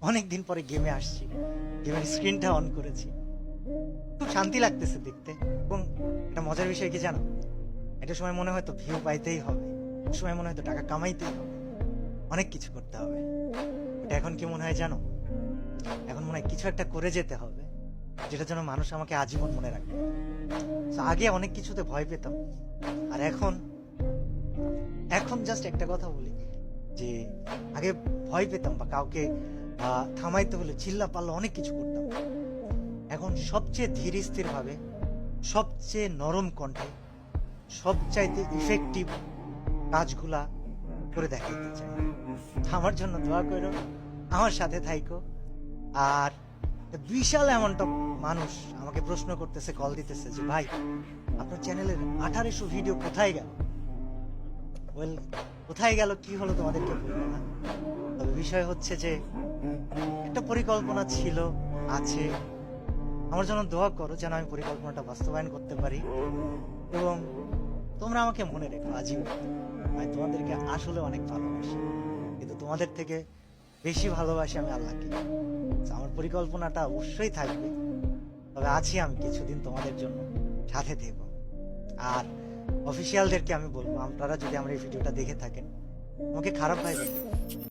অনেকদিন পরে গেমে আসছি, গেমের স্ক্রিনটা অন করেছি। খুব শান্তি লাগতেছে দেখতে। এবং একটা মজার বিষয় কি জানো, একটা সময় মনে হয় তো ভিউ পাইতেই হবে, একটা সময় মনে হয় তো টাকা কামাইতেই হবে, অনেক কিছু করতে হবে। ওটা এখন কি মনে হয় জানো, এখন মনে হয় কিছু একটা করে যেতে হবে যেটার জন্য মানুষ আমাকে আজীবন মনে রাখবে। So, আগে অনেক কিছুতে ভয় পেতাম, আর এখন এখন জাস্ট একটা কথা বলি যে আগে ভয় পেতাম বা কাউকে থামাইতে হলে চিল্লা পাল্লা অনেক কিছু করতাম। এখন সবচেয়ে ধীর স্থির ভাবে, সবচেয়ে নরম কণ্ঠে, সবচাইতে ইফেক্টিভ কাজগুলা করে দেখাইতে চাই। তো আমার জন্য দোয়া করো, আমার সাথে থাইকো। আর বিশাল অ্যামাউন্ট অফ মানুষ আমাকে প্রশ্ন করতেছে, কল দিতেছে যে ভাই আপনার চ্যানেলের 1800 ভিডিও কোথায় গেল। ওয়েল, কোথায় গেল কি হলো তোমাদেরকে বলবো না, তবে বিষয় হচ্ছে যে একটা পরিকল্পনা ছিল, আছে। আমার জন্য দোয়া করো যেন আমি পরিকল্পনাটা বাস্তবায়ন করতে পারি, এবং তোমরা আমাকে মনে রেখো আজীবন। আমি তোমাদেরকে আসলে অনেক ভালোবাসি, কিন্তু তোমাদের থেকে বেশি ভালোবাসি আমি আল্লাহকে। তো আমার পরিকল্পনাটা অবশ্যই থাকবে, তবে আছি আমি কিছুদিন তোমাদের জন্য সাথে থেকো। আর অফিসিয়ালদেরকে আমি বলবো, আপনারা যদি আমার এই ভিডিওটা দেখে থাকেন, আমাকে খারাপ ভাইবেন না।